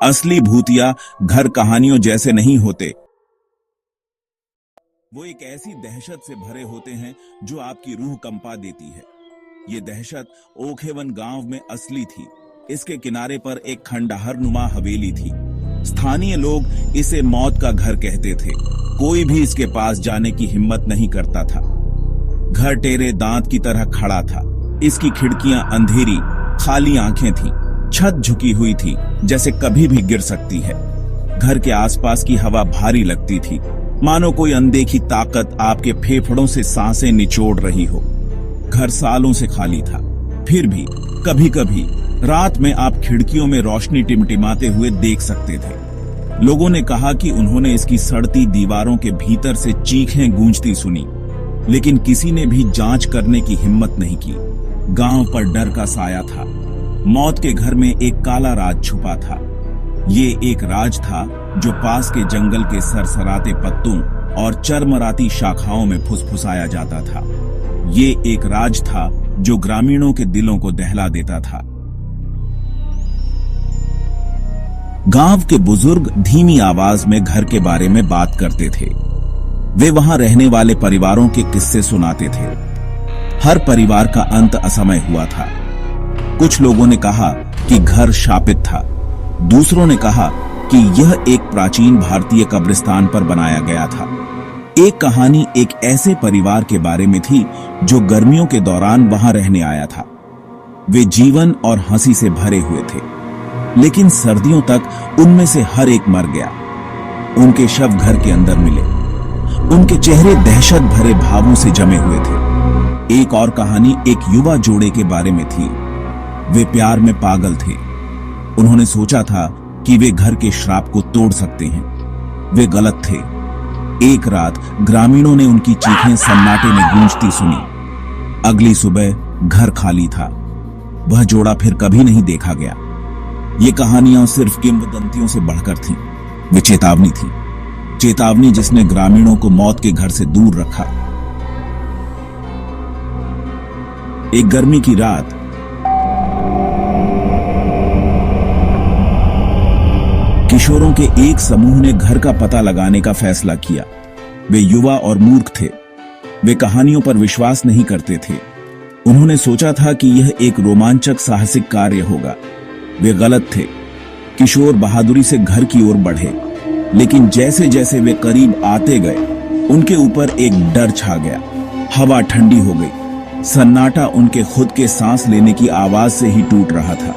असली भूतिया घर कहानियों जैसे नहीं होते। वो एक ऐसी दहशत से भरे होते हैं जो आपकी रूह कंपा देती है। ये दहशत ओखेवन गांव में असली थी। इसके किनारे पर एक खंडहर नुमा हवेली थी। स्थानीय लोग इसे मौत का घर कहते थे। कोई भी इसके पास जाने की हिम्मत नहीं करता था। घर टेरे दांत की तरह खड़ा था। इसकी खिड़कियां अंधेरी, खाली आंखें थीं। छत झुकी हुई थी, जैसे कभी भी गिर सकती है। घर के आसपास की हवा भारी लगती थी, मानो कोई अनदेखी ताकत आपके फेफड़ों से सांसें निचोड़ रही हो। घर सालों से खाली था, फिर भी कभी कभी रात में आप खिड़कियों में रोशनी टिमटिमाते हुए देख सकते थे। लोगों ने कहा कि उन्होंने इसकी सड़ती दीवारों के भीतर से चीखें गूंजती सुनी, लेकिन किसी ने भी जांच करने की हिम्मत नहीं की। गांव पर डर का साया था। मौत के घर में एक काला राज छुपा था। ये एक राज था जो पास के जंगल के सरसराते पत्तों और चरमराती शाखाओं में फुसफुसाया जाता था। ये एक राज था जो ग्रामीणों के दिलों को दहला देता था। गांव के बुजुर्ग धीमी आवाज में घर के बारे में बात करते थे। वे वहां रहने वाले परिवारों के किस्से सुनाते थे। हर परिवार का अंत असमय हुआ था। कुछ लोगों ने कहा कि घर शापित था। दूसरों ने कहा कि यह एक प्राचीन भारतीय कब्रिस्तान पर बनाया गया था। एक कहानी एक ऐसे परिवार के बारे में थी जो गर्मियों के दौरान वहां रहने आया था। वे जीवन और हंसी से भरे हुए थे, लेकिन सर्दियों तक उनमें से हर एक मर गया। उनके शव घर के अंदर मिले। उनके चेहरे दहशत भरे भावों से जमे हुए थे। एक और कहानी एक युवा जोड़े के बारे में थी। वे प्यार में पागल थे। उन्होंने सोचा था कि वे घर के श्राप को तोड़ सकते हैं। वे गलत थे। एक रात ग्रामीणों ने उनकी चीखें सन्नाटे में गूंजती सुनी। अगली सुबह घर खाली था। वह जोड़ा फिर कभी नहीं देखा गया। ये कहानियां सिर्फ किंवदंतियों से बढ़कर थीं। वे चेतावनी थी, चेतावनी जिसने ग्रामीणों को मौत के घर से दूर रखा। एक गर्मी की रात किशोरों के एक समूह ने घर का पता लगाने का फैसला किया। वे युवा और मूर्ख थे। वे कहानियों पर विश्वास नहीं करते थे। उन्होंने सोचा था कि यह एक रोमांचक साहसिक कार्य होगा। वे गलत थे। किशोर बहादुरी से घर की ओर बढ़े, लेकिन जैसे जैसे वे करीब आते गए, उनके ऊपर एक डर छा गया। हवा ठंडी हो गई। सन्नाटा उनके खुद के सांस लेने की आवाज से ही टूट रहा था।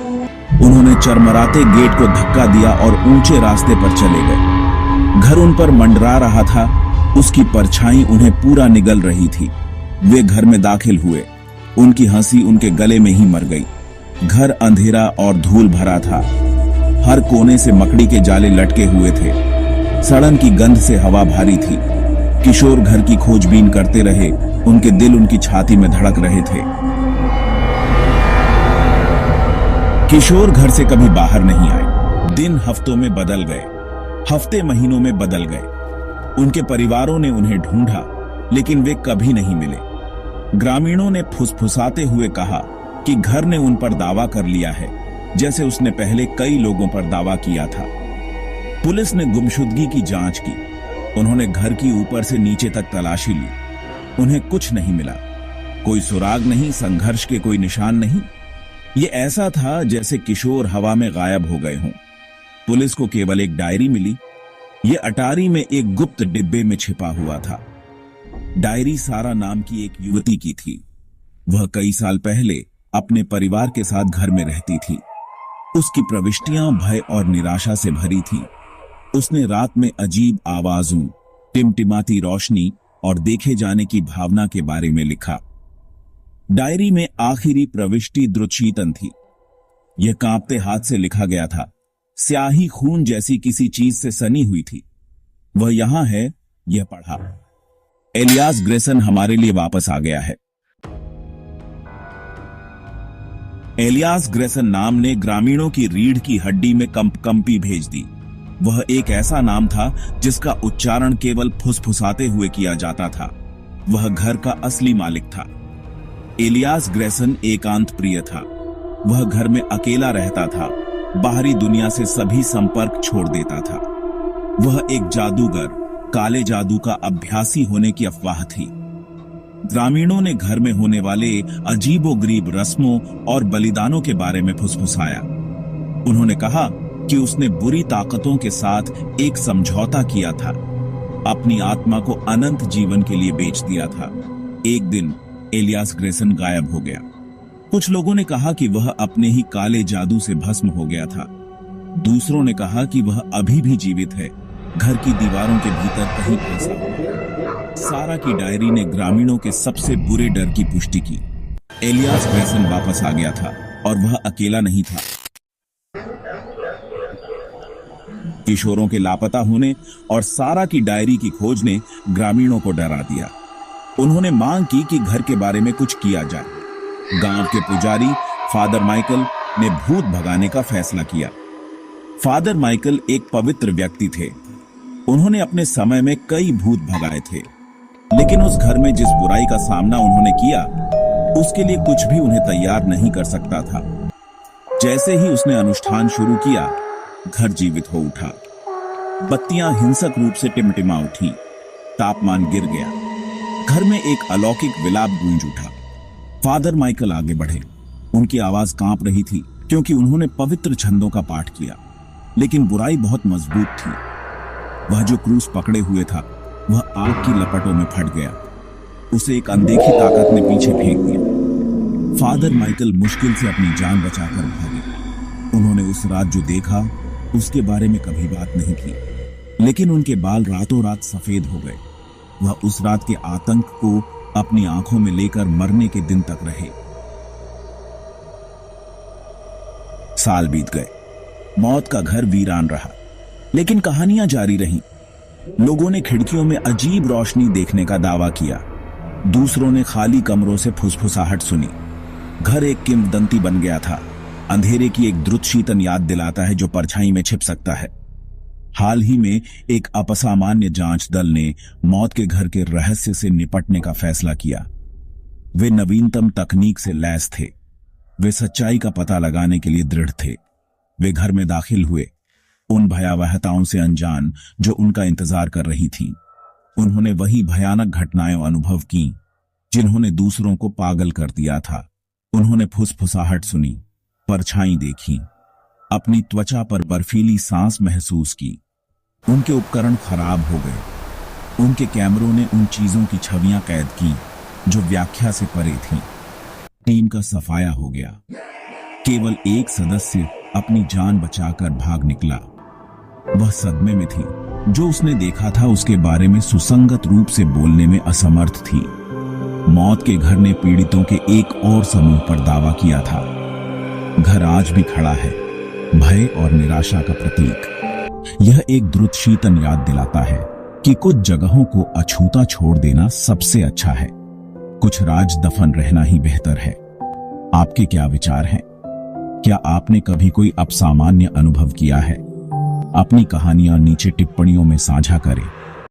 उन्होंने चरमराते गेट को धक्का दिया और ऊंचे रास्ते पर चले गए। घर उन पर मंडरा रहा था। उसकी परछाई उन्हें पूरा निगल रही थी। वे घर में दाखिल हुए। उनकी हंसी उनके गले में ही मर गई। घर अंधेरा और धूल भरा था। हर कोने से मकड़ी के जाले लटके हुए थे। सड़न की गंध से हवा भारी थी। किशोर घर की खोजबीन करते रहे। उनके दिल उनकी छाती में धड़क रहे थे। किशोर घर से कभी बाहर नहीं आए। दिन हफ्तों में बदल गए, हफ्ते महीनों में बदल गए। उनके परिवारों ने उन्हें ढूंढा, लेकिन वे कभी नहीं मिले। ग्रामीणों ने फुसफुसाते हुए कहा कि घर ने उन पर दावा कर लिया है, जैसे उसने पहले कई लोगों पर दावा किया था। पुलिस ने गुमशुदगी की जांच की। उन्होंने घर की ऊपर से नीचे तक तलाशी ली। उन्हें कुछ नहीं मिला। कोई सुराग नहीं, संघर्ष के कोई निशान नहीं। ये ऐसा था जैसे किशोर हवा में गायब हो गए हों। पुलिस को केवल एक डायरी मिली। ये अटारी में एक गुप्त डिब्बे में छिपा हुआ था। डायरी सारा नाम की एक युवती की थी। वह कई साल पहले अपने परिवार के साथ घर में रहती थी। उसकी प्रविष्टियां भय और निराशा से भरी थीं। उसने रात में अजीब आवाजों, टिमटिमाती रोशनी और देखे जाने की भावना के बारे में लिखा। डायरी में आखिरी प्रविष्टि द्रुतशीतन थी। यह कांपते हाथ से लिखा गया था। स्याही खून जैसी किसी चीज से सनी हुई थी। वह यहां है, यह पढ़ा। एलियास ग्रेसन हमारे लिए वापस आ गया है। एलियास ग्रेसन नाम ने ग्रामीणों की रीढ़ की हड्डी में कंपकंपी भेज दी। वह एक ऐसा नाम था जिसका उच्चारण केवल फुसफुसाते हुए किया जाता था। वह घर का असली मालिक था। एलियास ग्रेसन एकांत प्रिय था। वह घर में अकेला रहता था। बाहरी दुनिया से सभी संपर्क छोड़ देता था। वह एक जादूगर, काले जादू का अभ्यासी होने की अफवाह थी। ग्रामीणों ने घर में होने वाले अजीबोगरीब रस्मों और बलिदानों के बारे में फुसफुसाया। उन्होंने कहा कि उसने बुरी ताकतों के साथ एक समझौता किया था, अपनी आत्मा को अनंत जीवन के लिए बेच दिया था। एक दिन एलियास ग्रेसन गायब हो गया। कुछ लोगों ने कहा कि वह अपने ही काले जादू से भस्म हो गया था। दूसरों ने कहा कि वह अभी भी जीवित है, घर की दीवारों के भीतर कहीं फंसा हुआ। सारा की डायरी ने ग्रामीणों के सबसे बुरे डर की पुष्टि की। एलियास ग्रेसन वापस आ गया था और वह अकेला नहीं था। किशोरों के लापता होने और सारा की डायरी की खोज ने ग्रामीणों को डरा दिया। उन्होंने मांग की कि घर के बारे में कुछ किया जाए। गांव के पुजारी फादर माइकल ने भूत भगाने का फैसला किया। फादर माइकल एक पवित्र व्यक्ति थे। उन्होंने अपने समय में कई भूत भगाए थे, लेकिन उस घर में जिस बुराई का सामना उन्होंने किया, उसके लिए कुछ भी उन्हें तैयार नहीं कर सकता था। जैसे ही उसने अनुष्ठान शुरू किया, घर जीवित हो उठा। बत्तियां हिंसक रूप से टिमटिमा उठी। तापमान गिर गया। घर में एक अलौकिक विलाप गूंज उठा। फादर माइकल आगे बढ़े। उनकी आवाज कांप रही थी क्योंकि उन्होंने पवित्र छंदों का पाठ किया, लेकिन बुराई बहुत मजबूत थी। वह जो क्रूस पकड़े हुए था, वह आग की लपटों में फट गया। उसे एक अनदेखी ताकत ने पीछे फेंक दिया। फादर माइकल मुश्किल से अपनी जान बचाकर भागे। उन्होंने उस रात जो देखा, उसके बारे में कभी बात नहीं की, लेकिन उनके बाल रातों रात सफेद हो गए। वह उस रात के आतंक को अपनी आंखों में लेकर मरने के दिन तक रहे। साल बीत गए। मौत का घर वीरान रहा, लेकिन कहानियां जारी रहीं। लोगों ने खिड़कियों में अजीब रोशनी देखने का दावा किया। दूसरों ने खाली कमरों से फुसफुसाहट सुनी। घर एक किंवदंती बन गया था। अंधेरे की एक द्रुत शीतन याद दिलाता है जो परछाई में छिप सकता है। हाल ही में एक असामान्य जांच दल ने मौत के घर के रहस्य से निपटने का फैसला किया। वे नवीनतम तकनीक से लैस थे। वे सच्चाई का पता लगाने के लिए दृढ़ थे। वे घर में दाखिल हुए, उन भयावहताओं से अनजान जो उनका इंतजार कर रही थीं। उन्होंने वही भयानक घटनाएं अनुभव की जिन्होंने दूसरों को पागल कर दिया था। उन्होंने फुसफुसाहट सुनी, परछाई देखी, अपनी त्वचा पर बर्फीली सांस महसूस की। उनके उपकरण खराब हो गए। उनके कैमरों ने उन चीजों की छवियां कैद की जो व्याख्या से परे थीं। टीम का सफाया हो गया। केवल एक सदस्य अपनी जान बचाकर भाग निकला। वह सदमे में थी। जो उसने देखा था उसके बारे में सुसंगत रूप से बोलने में असमर्थ थी। मौत के घर ने पीड़ितों के एक और समूह पर दावा किया था। घर आज भी खड़ा है, भय और निराशा का प्रतीक। यह एक द्रुत शीतन याद दिलाता है कि कुछ जगहों को अछूता छोड़ देना सबसे अच्छा है। कुछ राज दफन रहना ही बेहतर है। आपके क्या विचार हैं? क्या आपने कभी कोई असामान्य अनुभव किया है? अपनी कहानियां नीचे टिप्पणियों में साझा करें।